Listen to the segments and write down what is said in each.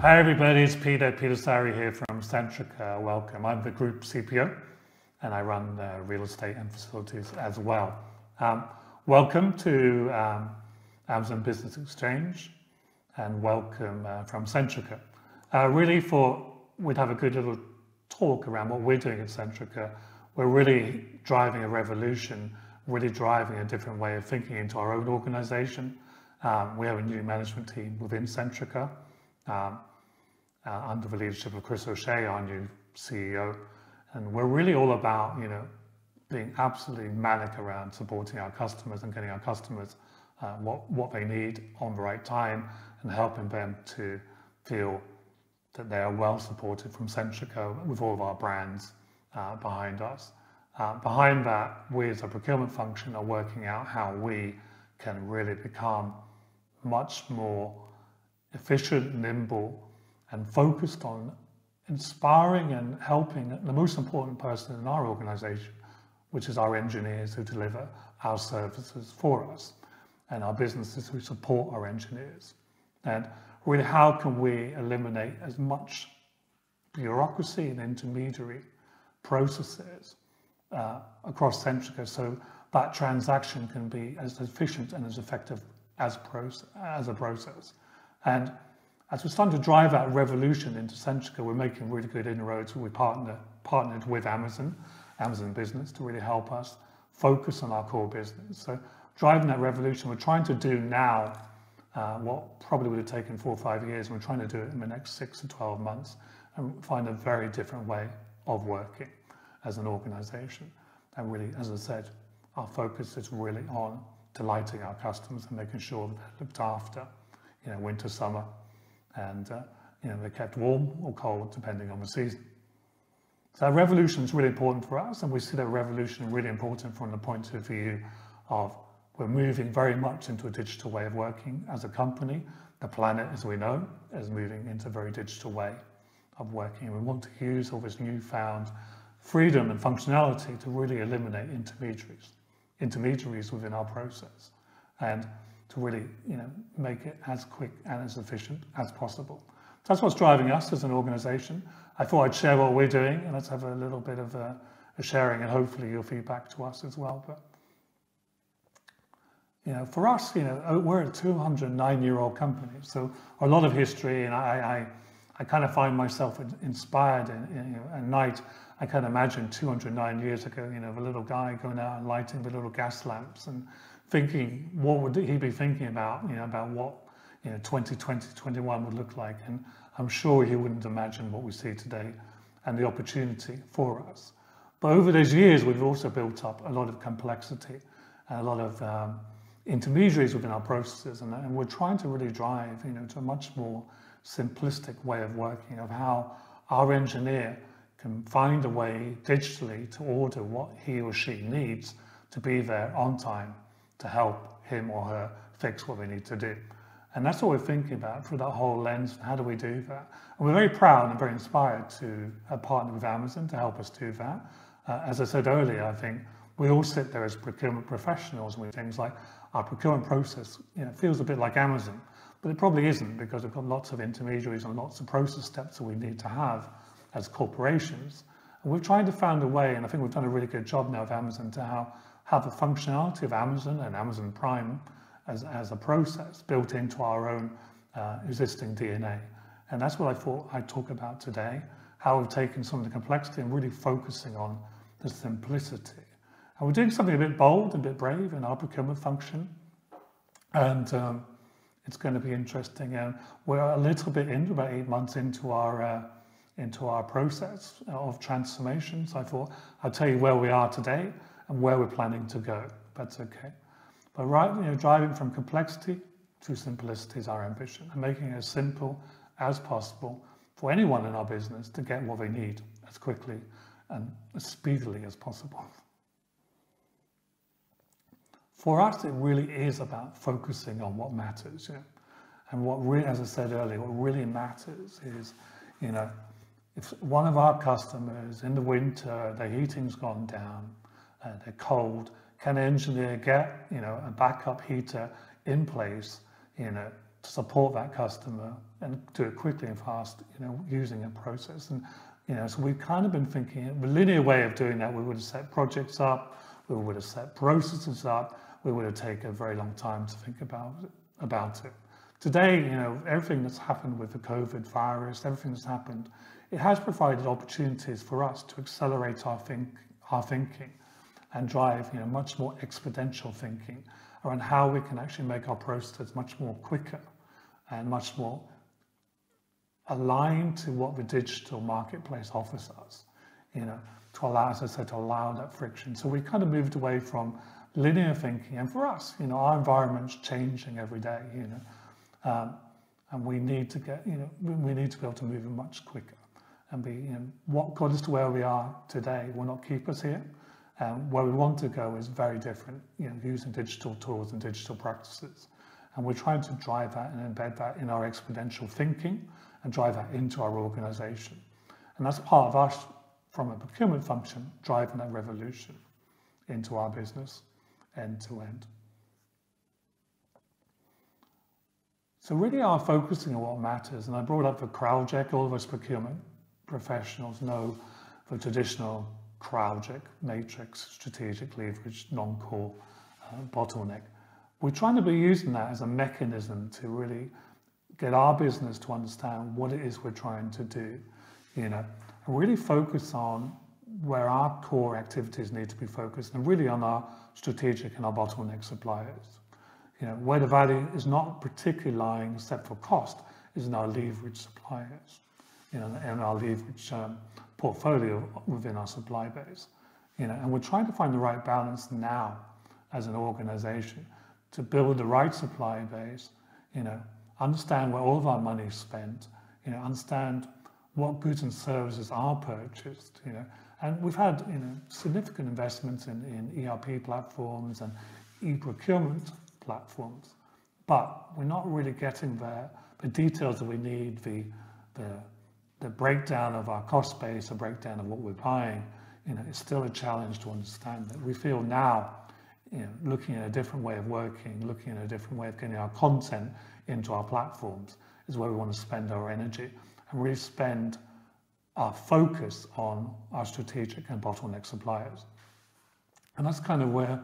Hi everybody, it's Peter Sari here from Centrica. Welcome. I'm the Group CPO and I run real estate and facilities as well. Welcome to Amazon Business Exchange and welcome from Centrica. We'd have a good little talk around what we're doing at Centrica. We're really driving a revolution, really driving a different way of thinking into our own organization. We have a new management team within Centrica. Under the leadership of Chris O'Shea, our new CEO, and we're really all about, being absolutely manic around supporting our customers and getting our customers what they need on the right time and helping them to feel that they are well supported from Centrica with all of our brands behind us. Behind that, we as a procurement function are working out how we can really become much more efficient, nimble, and focused on inspiring and helping the most important person in our organization, which is our engineers who deliver our services for us, and our businesses who support our engineers. And really, how can we eliminate as much bureaucracy and intermediary processes across Centrica so that transaction can be as efficient and as effective as a process. And as we're starting to drive that revolution into Centrica, we're making really good inroads. We partnered with Amazon Business to really help us focus on our core business. So driving that revolution, we're trying to do now what probably would have taken 4 or 5 years. We're trying to do it in the next 6 to 12 months and find a very different way of working as an organization. And really, as I said, our focus is really on delighting our customers and making sure that they're looked after, winter, summer, and they're kept warm or cold depending on the season. So that revolution is really important for us, and we see that revolution really important from the point of view of we're moving very much into a digital way of working as a company. The planet, as we know, is moving into a very digital way of working. We want to use all this newfound freedom and functionality to really eliminate intermediaries within our process, and to really, make it as quick and as efficient as possible. So that's what's driving us as an organization. I thought I'd share what we're doing, and let's have a little bit of a sharing, and hopefully your feedback to us as well. But for us, we're a 209-year-old company, so a lot of history, and I kind of find myself inspired. At night, I can imagine 209 years ago, the little guy going out and lighting the little gas lamps and thinking, what would he be thinking about, about what 2020, 21 would look like. And I'm sure he wouldn't imagine what we see today and the opportunity for us. But over those years, we've also built up a lot of complexity and a lot of intermediaries within our processes. And we're trying to really drive, to a much more simplistic way of working, of how our engineer can find a way digitally to order what he or she needs to be there on time to help him or her fix what they need to do. And that's what we're thinking about through that whole lens. How do we do that? And we're very proud and very inspired to partner with Amazon to help us do that. As I said earlier, I think we all sit there as procurement professionals with things like our procurement process, feels a bit like Amazon, but it probably isn't, because we've got lots of intermediaries and lots of process steps that we need to have as corporations. And we're trying to find a way, and I think we've done a really good job now with Amazon, to have the functionality of Amazon and Amazon Prime as a process built into our own existing DNA. And that's what I thought I'd talk about today, how we've taken some of the complexity and really focusing on the simplicity. And we're doing something a bit bold, a bit brave in our procurement function. And it's going to be interesting. And we're a little bit into, about 8 months into our process of transformation. So I thought I'll tell you where we are today and where we're planning to go. That's okay. But driving from complexity to simplicity is our ambition, and making it as simple as possible for anyone in our business to get what they need as quickly and as speedily as possible. For us, it really is about focusing on what matters. And what really, as I said earlier, what really matters is, if one of our customers in the winter, their heating's gone down, they're cold, can an engineer get, a backup heater in place, to support that customer and do it quickly and fast, using a process. And so we've kind of been thinking the linear way of doing that. We would have set projects up, we would have set processes up, we would have taken a very long time to think about it. Today, everything that's happened with the COVID virus, everything that's happened, it has provided opportunities for us to accelerate our thinking and drive, much more exponential thinking around how we can actually make our processes much more quicker and much more aligned to what the digital marketplace offers us, to allow, as I said, to allow that friction. So we kind of moved away from linear thinking, and for us, our environment's changing every day, and we need to get, we need to be able to move much quicker and be, what got us to where we are today will not keep us here. Where we want to go is very different, using digital tools and digital practices. And we're trying to drive that and embed that in our exponential thinking and drive that into our organization. And that's part of us, from a procurement function, driving that revolution into our business end to end. So really are focusing on what matters. And I brought up the CrowdJet. All of us procurement professionals know the traditional CrowdJet matrix, strategic leverage, non-core, bottleneck. We're trying to be using that as a mechanism to really get our business to understand what it is we're trying to do, and really focus on where our core activities need to be focused, and really on our strategic and our bottleneck suppliers. Where the value is not particularly lying, except for cost, is in our leverage suppliers, in our leverage portfolio within our supply base. And we're trying to find the right balance now as an organization to build the right supply base, understand where all of our money is spent, understand what goods and services are purchased, and we've had, significant investments in ERP platforms and e-procurement platforms, but we're not really getting the details that we need, the breakdown of our cost base, the breakdown of what we're buying, it's still a challenge to understand that. We feel now, looking at a different way of working, looking at a different way of getting our content into our platforms is where we want to spend our energy and really spend our focus on our strategic and bottleneck suppliers. And that's kind of where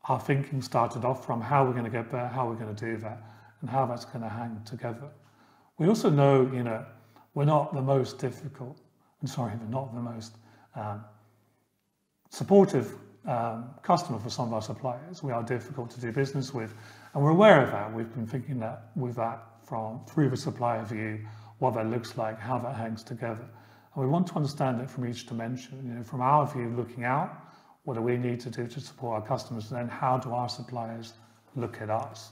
our thinking started off from, how we're going to get there, how we're going to do that, and how that's going to hang together. We also know, we're not the most supportive customer for some of our suppliers. We are difficult to do business with, and we're aware of that. We've been thinking that with that through the supplier view, what that looks like, how that hangs together. And we want to understand it from each dimension. From our view, looking out, what do we need to do to support our customers, and then how do our suppliers look at us?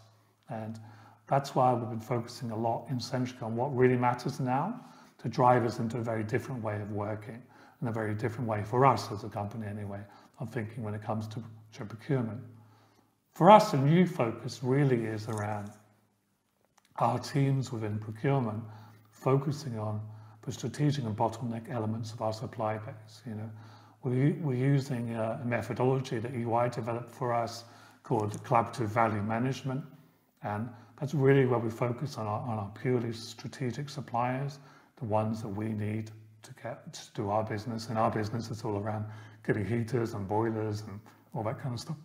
And that's why we've been focusing a lot in Centrica on what really matters now to drive us into a very different way of working, and a very different way for us as a company anyway, of thinking when it comes to procurement. For us, a new focus really is around our teams within procurement focusing on the strategic and bottleneck elements of our supply base. We're using a methodology that EY developed for us called collaborative value management, and that's really where we focus on our purely strategic suppliers, the ones that we need to do our business. And our business is all around getting heaters and boilers and all that kind of stuff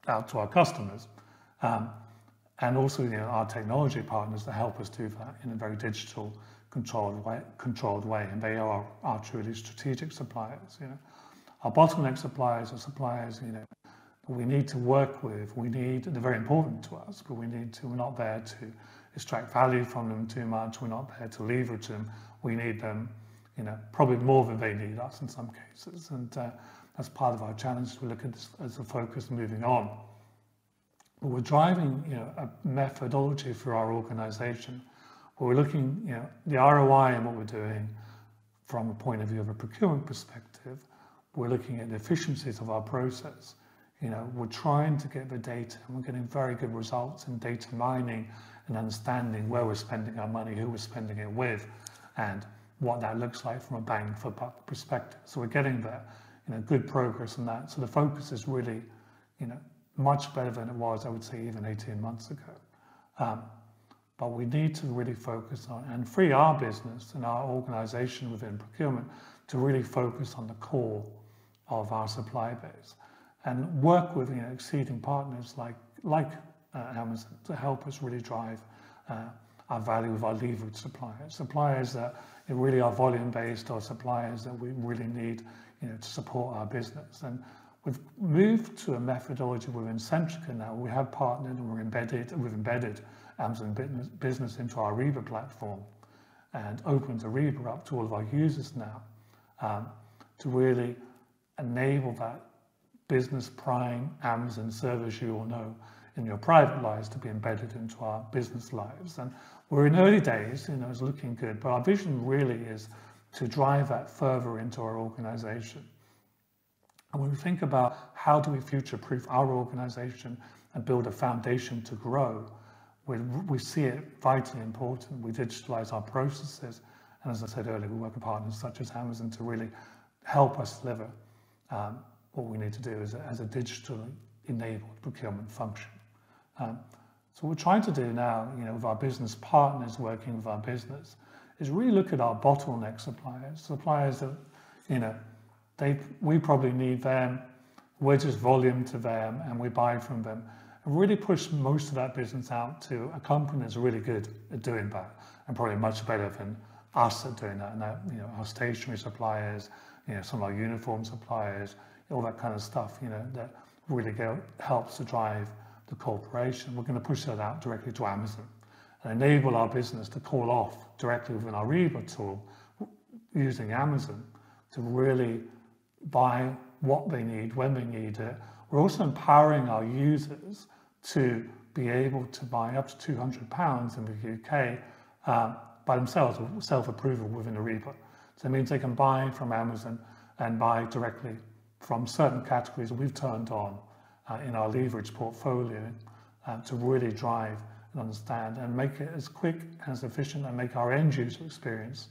out to our customers. And also, our technology partners that help us do that in a very digital, controlled way. And they are our truly strategic suppliers. Our bottleneck suppliers are suppliers, that we need to work with. They're very important to us, but we're not there to extract value from them too much. We're not there to leverage them. We need them, probably more than they need us in some cases. And that's part of our challenge. We look at this as a focus moving on. But we're driving, a methodology for our organization where we're looking, the ROI and what we're doing from a point of view of a procurement perspective. We're looking at the efficiencies of our process. We're trying to get the data, and we're getting very good results in data mining and understanding where we're spending our money, who we're spending it with, and what that looks like from a bang for buck perspective. So we're getting there, good progress in that. So the focus is really, much better than it was, I would say, even 18 months ago. but we need to really focus on and free our business and our organization within procurement to really focus on the core of our supply base and work with exceeding partners like Amazon to help us really drive our value with our leverage suppliers that really are volume based, or suppliers that we really need to support our business. And we've moved to a methodology within Centrica now. We have partnered and we've embedded Amazon business into our Ariba platform and opened Ariba up to all of our users now to really enable that business prime Amazon service you all know in your private lives to be embedded into our business lives. And we're in early days, it's looking good, but our vision really is to drive that further into our organization. And when we think about how do we future-proof our organization and build a foundation to grow, we see it vitally important. We digitalize our processes. And as I said earlier, we work with partners such as Amazon to really help us deliver what we need to do as a digitally enabled procurement function. So what we're trying to do now, with our business partners working with our business, is really look at our bottleneck suppliers that, we probably need them, we're just volume to them, and we buy from them, and really push most of that business out to a company that's really good at doing that, and probably much better than us at doing that. And that, our stationery suppliers, some of our uniform suppliers, all that kind of stuff, that really helps to drive the corporation. We're going to push that out directly to Amazon and enable our business to call off directly within our Ariba tool using Amazon to really buy what they need, when they need it. We're also empowering our users to be able to buy up to £200 in the UK by themselves, with self-approval within Ariba. So it means they can buy from Amazon and buy directly from certain categories that we've turned on in our leverage portfolio to really drive and understand and make it as quick and as efficient and make our end user experience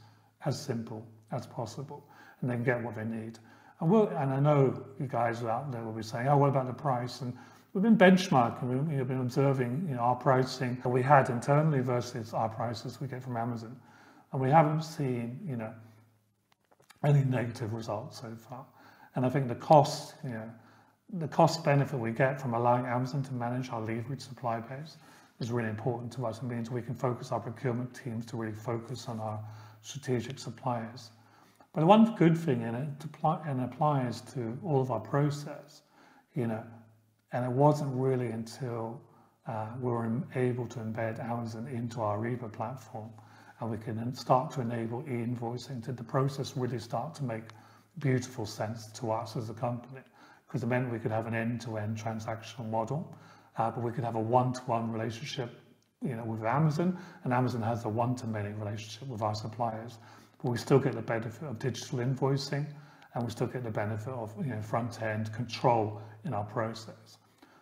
as simple as possible, and then get what they need. And I know you guys out there will be saying, oh, what about the price? And we've been benchmarking, we've been observing our pricing that we had internally versus our prices we get from Amazon. And we haven't seen any negative results so far. And I think the cost benefit we get from allowing Amazon to manage our leverage supply base is really important to us. It means we can focus our procurement teams to really focus on our strategic suppliers. But the one good thing in it, and applies to all of our process, and it wasn't really until we were able to embed Amazon into our Ariba platform, and we can then start to enable e-invoicing, did the process really start to make beautiful sense to us as a company, because it meant we could have an end-to-end transactional model, but we could have a one-to-one relationship with Amazon, and Amazon has a one-to-many relationship with our suppliers. But we still get the benefit of digital invoicing, and we still get the benefit of front-end control in our process.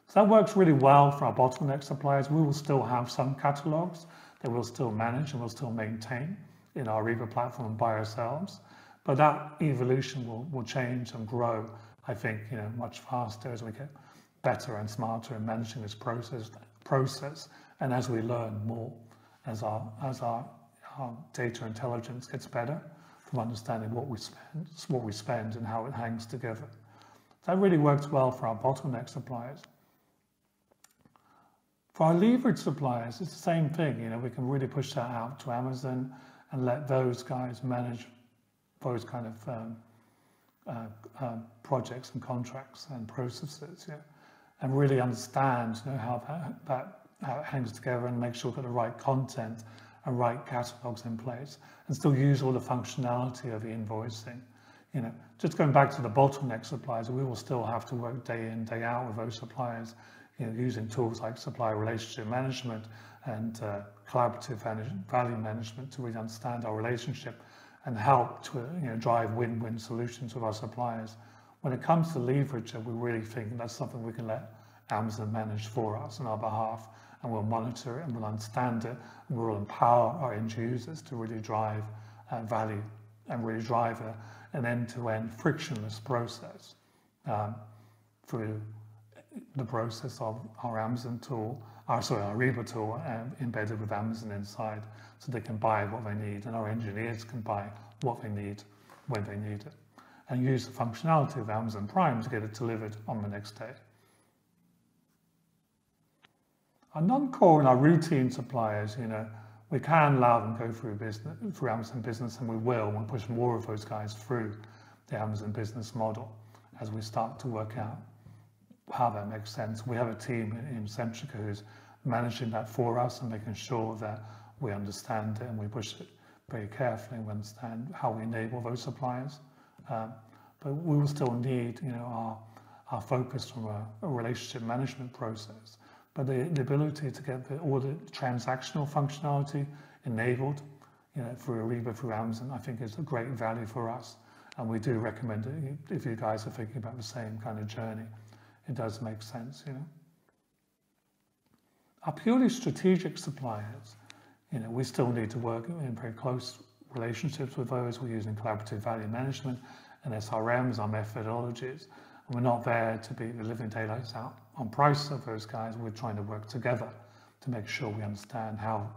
So that works really well for our bottleneck suppliers. We will still have some catalogs that we'll still manage and we'll still maintain in our Ariba platform by ourselves. But that evolution will change and grow, I think, much faster as we get better and smarter in managing this process, and as we learn more, as our data intelligence gets better from understanding what we spend and how it hangs together. That really works well for our bottleneck suppliers. For our leverage suppliers, it's the same thing. We can really push that out to Amazon and let those guys manage those kind of projects and contracts and processes, and really understand how it hangs together, and make sure we've got the right content and right catalogs in place, and still use all the functionality of the invoicing. Just going back to the bottleneck suppliers, we will still have to work day in, day out with those suppliers, using tools like supplier relationship management and collaborative value management to really understand our relationship and help to drive win-win solutions with our suppliers. When it comes to leverage, we really think that's something we can let Amazon manage for us on our behalf, and we'll monitor it and we'll understand it, and we'll empower our end users to really drive value and really drive an end-to-end frictionless process through the process of our Amazon tool, our Ariba tool embedded with Amazon inside, so they can buy what they need, and our engineers can buy what they need when they need it, and use the functionality of Amazon Prime to get it delivered on the next day. Our non-core and our routine suppliers, we can allow them to go through Amazon Business, and we will. We'll push more of those guys through the Amazon Business model as we start to work out how that makes sense. We have a team in Centrica who's managing that for us and making sure that we understand it and we push it very carefully and we understand how we enable those suppliers. But we will still need, our focus from a relationship management process. But the ability to get all the transactional functionality enabled, through Ariba, through Amazon, I think is a great value for us. And we do recommend it if you guys are thinking about the same kind of journey. It does make sense, Our purely strategic suppliers, we still need to work in very close relationships with those. We're using collaborative value management and SRMs, our methodologies. And we're not there to be the living daylights out on price of those guys. We're trying to work together to make sure we understand how,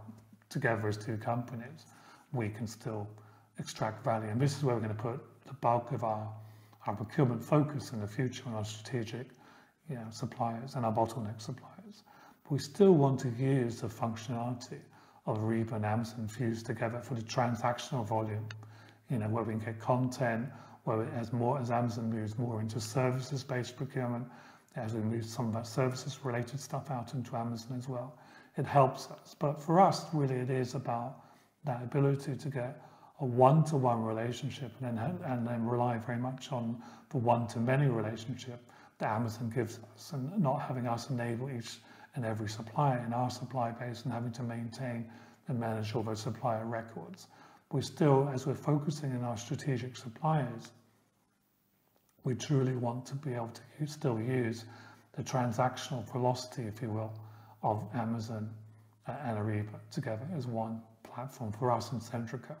together as two companies, we can still extract value. And this is where we're going to put the bulk of our procurement focus in the future on our strategic suppliers and our bottleneck suppliers. But we still want to use the functionality of Ariba and Amazon fused together for the transactional volume, where we can get content, where as Amazon moves more into services-based procurement, as we move some of that services-related stuff out into Amazon as well, it helps us. But for us, really, it is about that ability to get a one-to-one relationship and then rely very much on the one-to-many relationship that Amazon gives us, and not having us enable each and every supplier in our supply base and having to maintain and manage all those supplier records. We still, as we're focusing on our strategic suppliers, we truly want to be able to still use the transactional velocity, if you will, of Amazon and Ariba together as one platform for us in Centrica.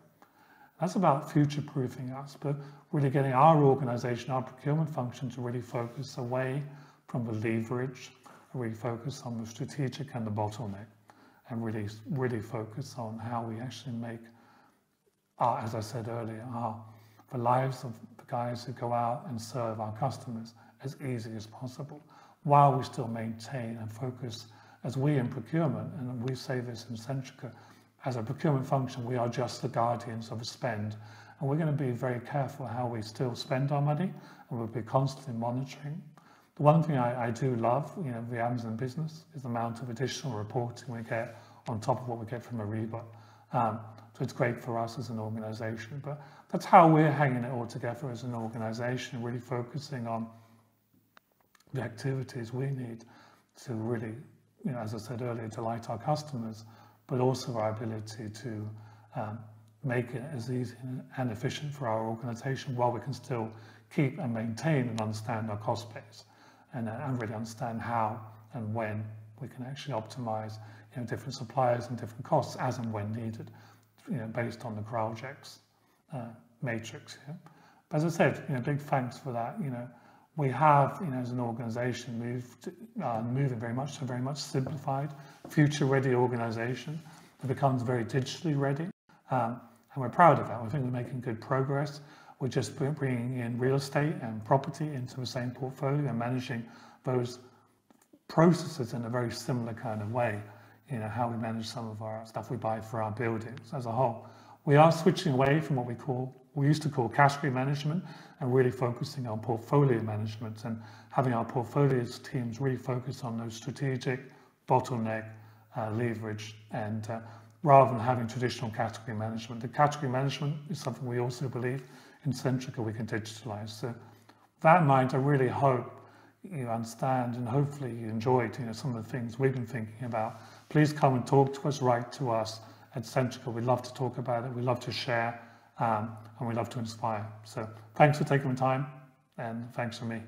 That's about future-proofing us, but really getting our organization, our procurement function to really focus away from the leverage, really focus on the strategic and the bottleneck, and really focus on how we actually make as I said earlier, the lives of the guys who go out and serve our customers as easy as possible, while we still maintain and focus, as we in procurement, and we say this in Centrica, as a procurement function, we are just the guardians of a spend, and we're going to be very careful how we still spend our money, and we'll be constantly monitoring. The one thing I do love, the Amazon business, is the amount of additional reporting we get on top of what we get from Ariba. So it's great for us as an organization, but that's how we're hanging it all together as an organization, really focusing on the activities we need to really, as I said earlier, delight our customers, but also our ability to make it as easy and efficient for our organization, while we can still keep and maintain and understand our cost base, and really understand how and when we can actually optimize different suppliers and different costs as and when needed, based on the projects matrix. But as I said, big thanks for that. We have, as an organization, moving very much to a very much simplified, future-ready organization that becomes very digitally ready, and we're proud of that. We think we're making good progress. We're just bringing in real estate and property into the same portfolio and managing those processes in a very similar kind of way. How we manage some of our stuff we buy for our buildings as a whole. We are switching away from what we used to call category management, and really focusing on portfolio management, and having our portfolios teams really focus on those strategic, bottleneck, leverage, and rather than having traditional category management. The category management is something we also believe in Centrica we can digitalize. So with that in mind, I really hope you understand, and hopefully you enjoyed some of the things we've been thinking about. Please come and talk to us, write to us at Centrica. We'd love to talk about it, we love to share, and we love to inspire. So thanks for taking the time, and thanks for me.